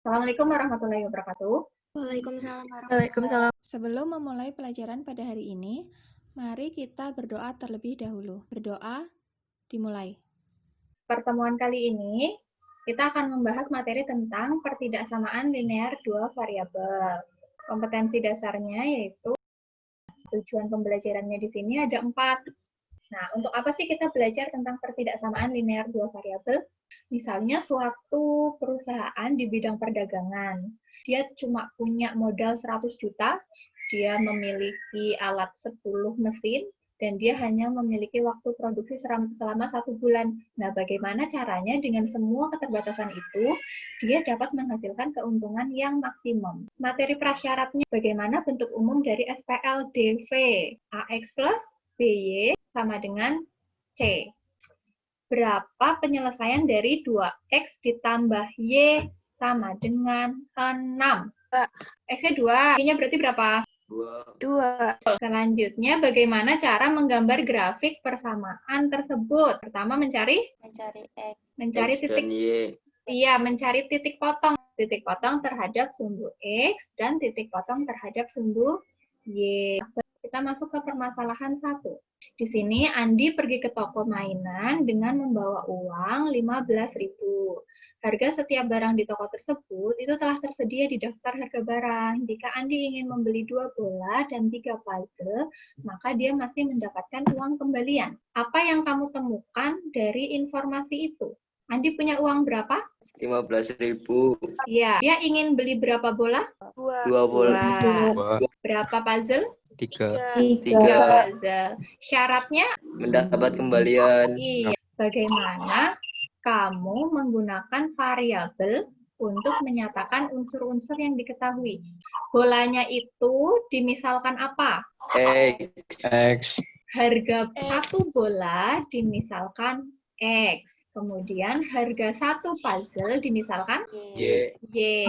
Assalamualaikum warahmatullahi wabarakatuh. Waalaikumsalam warahmatullahi Waalaikumsalam. Sebelum memulai pelajaran pada hari ini, mari kita berdoa terlebih dahulu. Berdoa, dimulai. Pertemuan kali ini, kita akan membahas materi tentang pertidaksamaan linear dua variabel. Kompetensi dasarnya yaitu tujuan pembelajarannya di sini ada 4. Nah, untuk apa sih kita belajar tentang pertidaksamaan linear dua variabel? Misalnya suatu perusahaan di bidang perdagangan, dia cuma punya modal 100 juta, dia memiliki alat 10 mesin, dan dia hanya memiliki waktu produksi selama 1 bulan. Nah, bagaimana caranya dengan semua keterbatasan itu, dia dapat menghasilkan keuntungan yang maksimum. Materi prasyaratnya, bagaimana bentuk umum dari SPLDV? AX plus BY sama dengan C. Berapa penyelesaian dari 2X ditambah Y sama dengan 6? X-nya 2, Y-nya berarti berapa? 2. Selanjutnya, bagaimana cara menggambar grafik persamaan tersebut? Pertama, mencari X. Mencari X dan Y. Iya, mencari titik potong. Titik potong terhadap sumbu X dan titik potong terhadap sumbu Y. Kita masuk ke permasalahan 1. Di sini Andi pergi ke toko mainan dengan membawa uang 15.000. Harga setiap barang di toko tersebut itu telah tersedia di daftar harga barang. Jika Andi ingin membeli 2 bola dan 3 puzzle, maka dia masih mendapatkan uang kembalian. Apa yang kamu temukan dari informasi itu? Andi punya uang berapa? 15.000. Iya, dia ingin beli berapa bola? 2. 2 bola. 2. Berapa puzzle? 3. 3 puzzle. Syaratnya? Mendapat kembalian. Iya. Bagaimana kamu menggunakan variabel untuk menyatakan unsur-unsur yang diketahui? Bolanya itu dimisalkan apa? X. Harga satu bola dimisalkan X. Kemudian harga satu puzzle dimisalkan Y. Oke.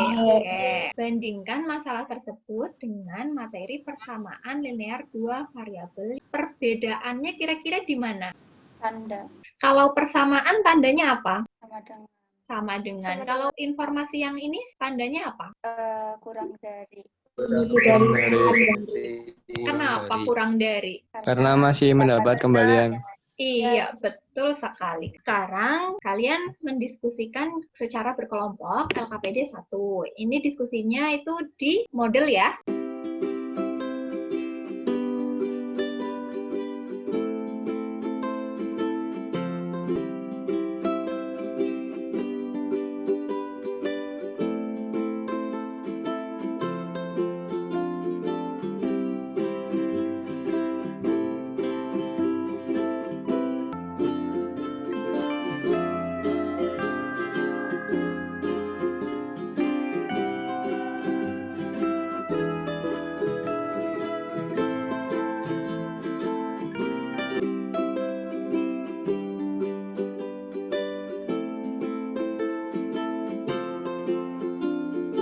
Bandingkan masalah tersebut dengan materi persamaan linear dua variabel. Perbedaannya kira-kira di mana? Tanda. Kalau persamaan tandanya apa? Sama dengan Sama dengan. Kalau informasi yang ini tandanya apa? kurang dari. Kenapa kurang dari? Karena masih mendapat kembalian. Iya, betul sekali. Sekarang kalian mendiskusikan secara berkelompok LKPD 1. Ini diskusinya itu di model ya.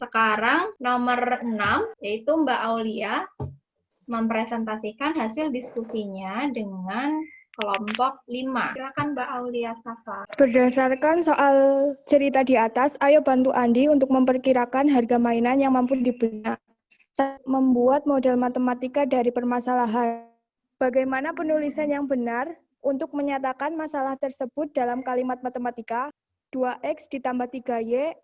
Sekarang nomor 6, yaitu Mbak Aulia mempresentasikan hasil diskusinya dengan kelompok 5. Silakan Mbak Aulia Safa. Berdasarkan soal cerita di atas, ayo bantu Andi untuk memperkirakan harga mainan yang mampu dibelinya. Membuat model matematika dari permasalahan. Bagaimana penulisan yang benar untuk menyatakan masalah tersebut dalam kalimat matematika? 2X ditambah 3Y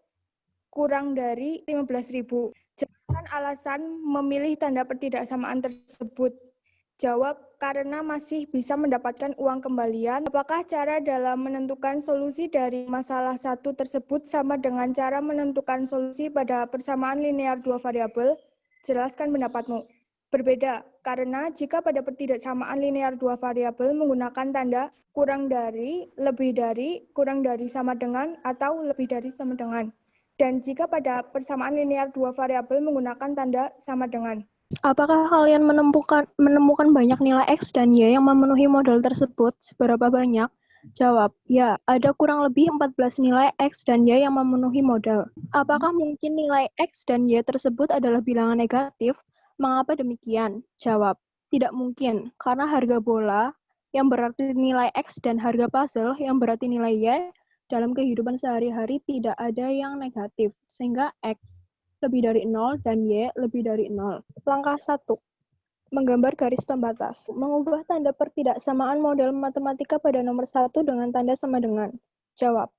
kurang dari 15.000. Jelaskan alasan memilih tanda pertidaksamaan tersebut. Jawab, karena masih bisa mendapatkan uang kembalian. Apakah cara dalam menentukan solusi dari masalah satu tersebut sama dengan cara menentukan solusi pada persamaan linear dua variabel? Jelaskan pendapatmu. Berbeda, karena jika pada pertidaksamaan linear dua variabel menggunakan tanda kurang dari, lebih dari, kurang dari sama dengan, atau lebih dari sama dengan. Dan jika pada persamaan linear dua variabel menggunakan tanda sama dengan. Apakah kalian menemukan banyak nilai X dan Y yang memenuhi model tersebut? Seberapa banyak? Jawab, ya, ada kurang lebih 14 nilai X dan Y yang memenuhi model. Apakah mungkin nilai X dan Y tersebut adalah bilangan negatif? Mengapa demikian? Jawab, tidak mungkin, karena harga bola yang berarti nilai X dan harga puzzle yang berarti nilai Y Dalam kehidupan sehari-hari tidak ada yang negatif, sehingga X lebih dari 0 dan Y lebih dari 0. Langkah 1. Menggambar garis pembatas. Mengubah tanda pertidaksamaan model matematika pada nomor 1 dengan tanda sama dengan. Jawab.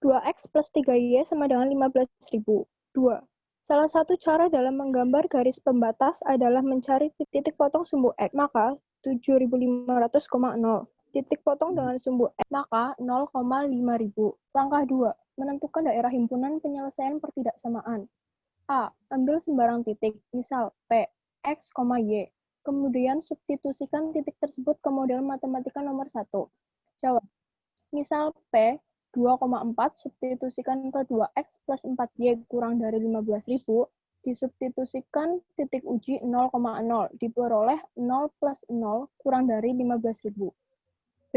2X plus 3Y sama dengan 15.000. 2. Salah satu cara dalam menggambar garis pembatas adalah mencari titik potong sumbu X, maka 7.500,0. Titik potong dengan sumbu X, maka 0,5.000. Langkah 2. Menentukan daerah himpunan penyelesaian pertidaksamaan. A. Ambil sembarang titik, misal P, X, Y. Kemudian substitusikan titik tersebut ke model matematika nomor 1. Jawab. Misal P, 2,4 substitusikan ke 2X plus 4Y kurang dari 15.000, disubstitusikan titik uji 0,0, diperoleh 0 plus 0 kurang dari 15.000. B.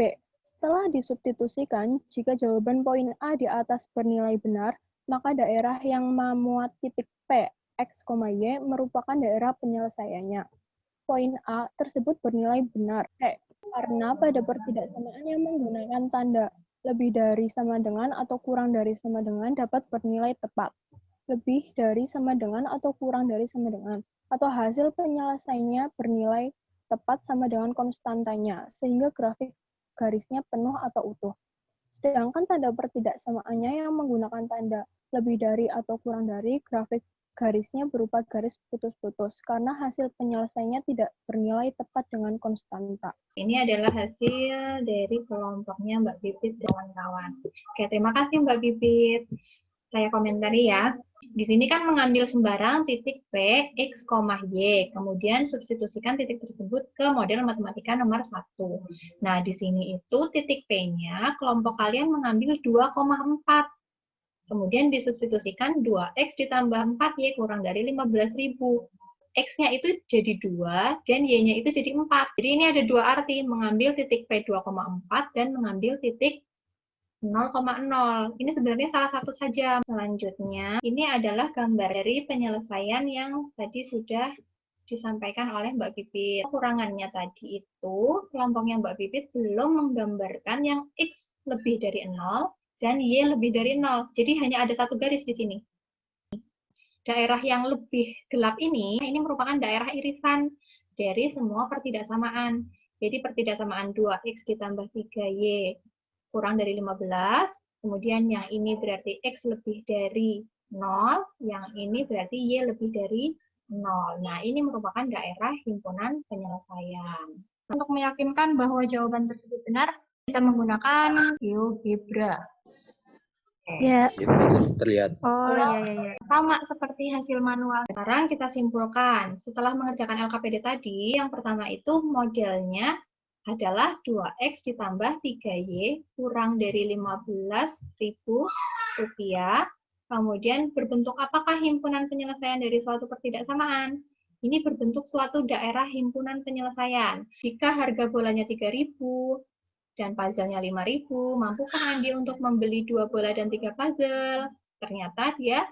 Setelah disubstitusikan, jika jawaban poin A di atas bernilai benar, maka daerah yang memuat titik P, X, Y merupakan daerah penyelesaiannya. Poin A tersebut bernilai benar. Karena pada pertidaksamaan yang menggunakan tanda lebih dari sama dengan atau kurang dari sama dengan dapat bernilai tepat. Lebih dari sama dengan atau kurang dari sama dengan. Atau hasil penyelesaiannya bernilai tepat sama dengan konstantanya, sehingga grafik garisnya penuh atau utuh. Sedangkan tanda pertidaksamaannya yang menggunakan tanda lebih dari atau kurang dari, grafik garisnya berupa garis putus-putus, karena hasil penyelesaiannya tidak bernilai tepat dengan konstanta. Ini adalah hasil dari kelompoknya Mbak Pipit dan kawan-kawan. Oke, terima kasih Mbak Pipit. Saya komentari ya. Di sini kan mengambil sembarang titik P, X, Y. Kemudian substitusikan titik tersebut ke model matematika nomor 1. Nah, di sini itu titik P-nya kelompok kalian mengambil 2,4. Kemudian disubstitusikan 2X ditambah 4Y kurang dari 15.000. X-nya itu jadi 2 dan Y-nya itu jadi 4. Jadi ini ada dua arti, mengambil titik P 2,4 dan mengambil titik 0,0. Ini sebenarnya salah satu saja. Selanjutnya, ini adalah gambar dari penyelesaian yang tadi sudah disampaikan oleh Mbak Pipit. Kekurangannya tadi itu, kelompoknya Mbak Pipit belum menggambarkan yang X lebih dari 0 dan Y lebih dari 0. Jadi hanya ada satu garis di sini. Daerah yang lebih gelap ini merupakan daerah irisan dari semua pertidaksamaan. Jadi pertidaksamaan 2X ditambah 3Y kurang dari 15, kemudian yang ini berarti X lebih dari 0, yang ini berarti Y lebih dari 0. Nah, ini merupakan daerah himpunan penyelesaian. Untuk meyakinkan bahwa jawaban tersebut benar, bisa menggunakan GeoGebra. Ya. Terlihat. Oh, iya. Sama seperti hasil manual. Sekarang kita simpulkan. Setelah mengerjakan LKPD tadi, yang pertama itu modelnya adalah 2X ditambah 3Y kurang dari 15.000 rupiah. Kemudian berbentuk apakah himpunan penyelesaian dari suatu pertidaksamaan? Ini berbentuk suatu daerah himpunan penyelesaian. Jika harga bolanya 3.000, dan puzzle-nya 5.000, mampukah Andi untuk membeli 2 bola dan 3 puzzle? Ternyata dia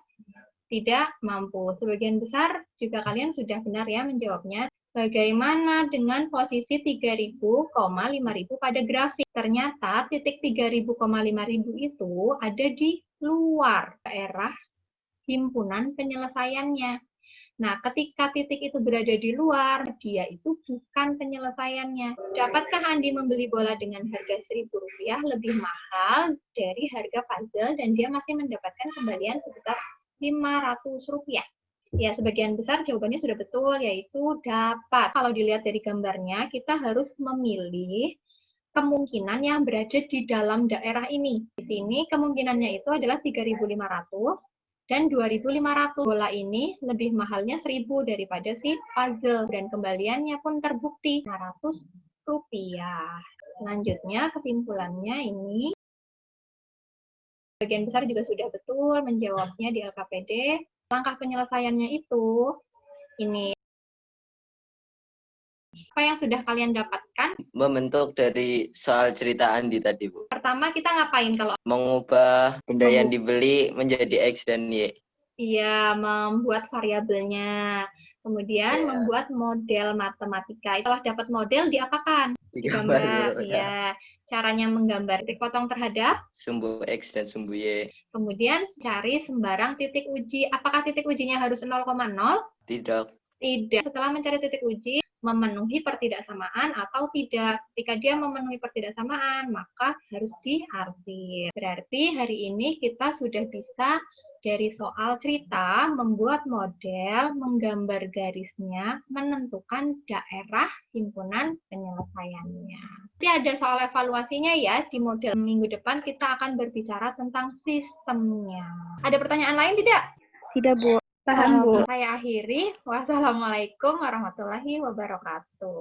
tidak mampu. Sebagian besar juga kalian sudah benar ya menjawabnya. Bagaimana dengan posisi 3.000, 5.000 pada grafik? Ternyata titik 3.000, 5.000 itu ada di luar daerah himpunan penyelesaiannya. Nah, ketika titik itu berada di luar, dia itu bukan penyelesaiannya. Dapatkah Andi membeli bola dengan harga Rp1.000 lebih mahal dari harga puzzle dan dia masih mendapatkan kembalian sebesar Rp500? Ya, sebagian besar jawabannya sudah betul, yaitu dapat. Kalau dilihat dari gambarnya, kita harus memilih kemungkinan yang berada di dalam daerah ini. Di sini kemungkinannya itu adalah 3.500. Dan 2.500. Bola ini lebih mahalnya 1.000 daripada si puzzle. Dan kembaliannya pun terbukti Rp500. Selanjutnya kesimpulannya ini. Bagian besar juga sudah betul menjawabnya di LKPD. Langkah penyelesaiannya itu ini. Apa yang sudah kalian dapatkan? Membentuk dari soal cerita Andi tadi, Bu. Pertama kita ngapain kalau Mengubah benda yang dibeli menjadi X dan Y. Iya, membuat variabelnya. Kemudian membuat model matematika. Setelah dapat model, diapakan? Digambar. Iya. Caranya menggambar titik potong terhadap, Sumbu X dan sumbu Y. kemudian cari sembarang titik uji. Apakah titik ujinya harus 0,0? Tidak. Tidak. Setelah mencari titik uji, memenuhi pertidaksamaan atau tidak. Ketika dia memenuhi pertidaksamaan, maka harus diarsir. Berarti hari ini kita sudah bisa dari soal cerita, membuat model, menggambar garisnya, menentukan daerah himpunan penyelesaiannya. Nanti ada soal evaluasinya ya, di model minggu depan kita akan berbicara tentang sistemnya. Ada pertanyaan lain tidak? Tidak, Bu. Paham, Bu. Saya akhiri. Wassalamualaikum warahmatullahi wabarakatuh.